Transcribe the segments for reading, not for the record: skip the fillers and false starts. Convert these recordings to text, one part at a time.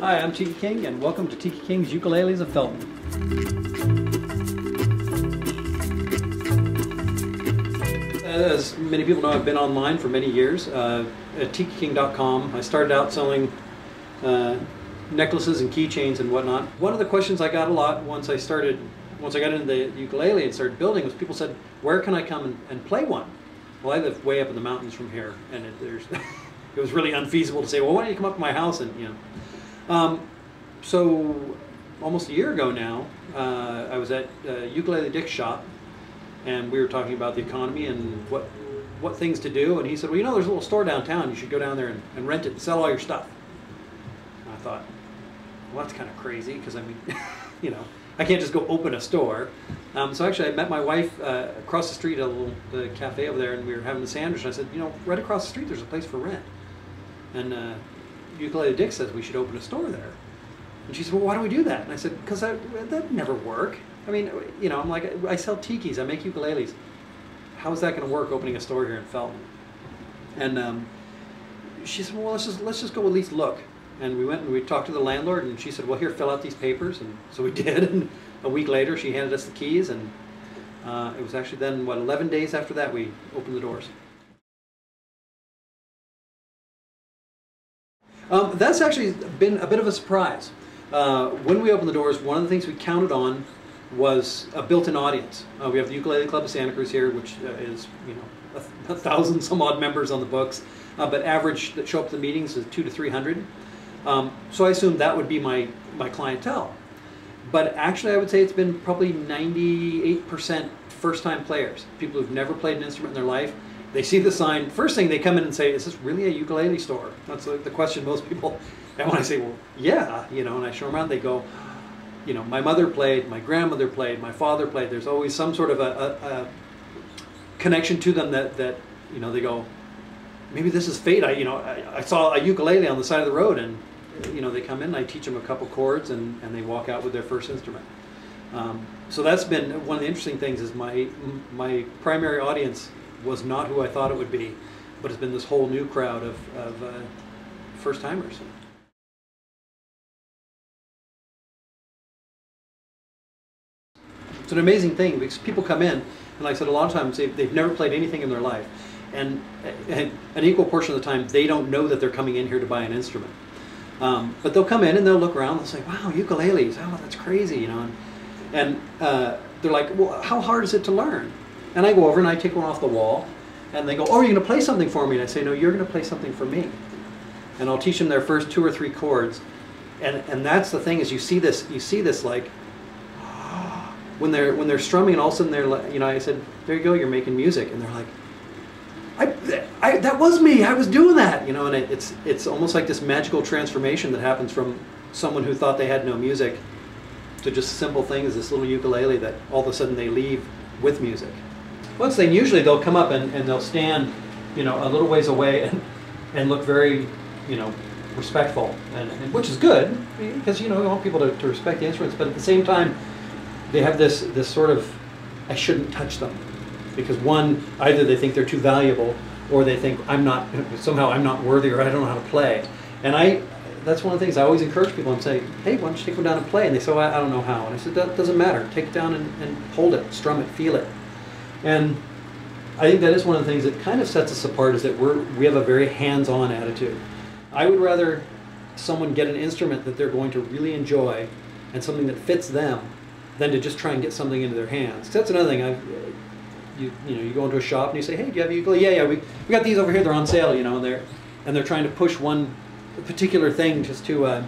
Hi, I'm Tiki King, and welcome to Tiki King's Ukuleles of Felton. As many people know, I've been online for many years at tikiking.com. I started out selling necklaces and keychains and whatnot. One of the questions I got a lot once I got into the ukulele and started building was people said, where can I come and play one? Well, I live way up in the mountains from here, and it was really unfeasible to say, well, why don't you come up to my house and, you know. So almost a year ago now, I was at Ukulele Dick's shop, and we were talking about the economy and what things to do, and he said, well, you know, there's a little store downtown, you should go down there and rent it and sell all your stuff. And I thought, well, that's kind of crazy, because I mean, you know, I can't just go open a store. So actually I met my wife across the street at a little cafe over there, and we were having a sandwich, and I said, you know, right across the street there's a place for rent. And Ukulele Dick says we should open a store there. And she said, well, why don't we do that? And I said, because that'd never work. I mean, you know, I'm like, I sell tikis, I make ukuleles. How is that going to work, opening a store here in Felton? And she said, well, let's just go at least look. And we went and we talked to the landlord, and she said, well, here, fill out these papers. And so we did, and a week later she handed us the keys, and it was actually then, what, 11 days after that we opened the doors. That's actually been a bit of a surprise. When we opened the doors, one of the things we counted on was a built-in audience. We have the Ukulele Club of Santa Cruz here, which is, you know, 1,000 some odd members on the books, but average that show up to the meetings is 200 to 300. So I assumed that would be my clientele. But actually I would say it's been probably 98% first-time players, people who've never played an instrument in their life. They see the sign, first thing they come in and say, is this really a ukulele store? That's the question most people, and when I say, well, yeah, you know, and I show them around, they go, you know, my mother played, my grandmother played, my father played. There's always some sort of a connection to them that, you know, they go, maybe this is fate. I saw a ukulele on the side of the road, and, you know, they come in and I teach them a couple chords, and they walk out with their first instrument. So that's been one of the interesting things, is my primary audience was not who I thought it would be, but it's been this whole new crowd of first-timers. It's an amazing thing, because people come in, and like I said, a lot of times they've never played anything in their life, and an equal portion of the time they don't know that they're coming in here to buy an instrument. But they'll come in and they'll look around, they'll say, wow, ukuleles, oh, that's crazy, you know, and they're like, well, how hard is it to learn? And I go over and I take one off the wall, and they go, oh, are you going to play something for me? And I say, no, you're going to play something for me. And I'll teach them their first 2 or 3 chords. And that's the thing, is you see this like, when they're strumming, and all of a sudden they're like, you know, I said, there you go, you're making music. And they're like, that was me, I was doing that, you know. And it's almost like this magical transformation that happens from someone who thought they had no music to just a simple thing as this little ukulele that all of a sudden they leave with music. Once they, usually they'll come up and they'll stand, you know, a little ways away and look very, you know, respectful, and which is good, because, you know, you want people to respect the instruments, but at the same time they have this sort of, I shouldn't touch them, because one, either they think they're too valuable, or they think somehow I'm not worthy, or I don't know how to play. And that's one of the things I always encourage people and say, hey, why don't you take one down and play? And they say, well, I don't know how. And I said, that doesn't matter. Take it down and hold it, strum it, feel it. And I think that is one of the things that kind of sets us apart, is that we have a very hands-on attitude. I would rather someone get an instrument that they're going to really enjoy and something that fits them than to just try and get something into their hands. 'Cause that's another thing. You go into a shop and you say, hey, do you have a ukulele? Yeah, we got these over here. They're on sale, you know, and they're trying to push one particular thing just to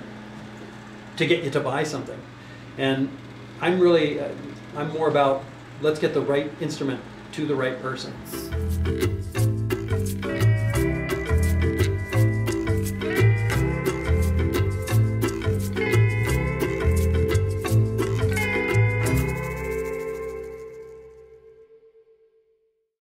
get you to buy something. And I'm more about, let's get the right instrument to the right person.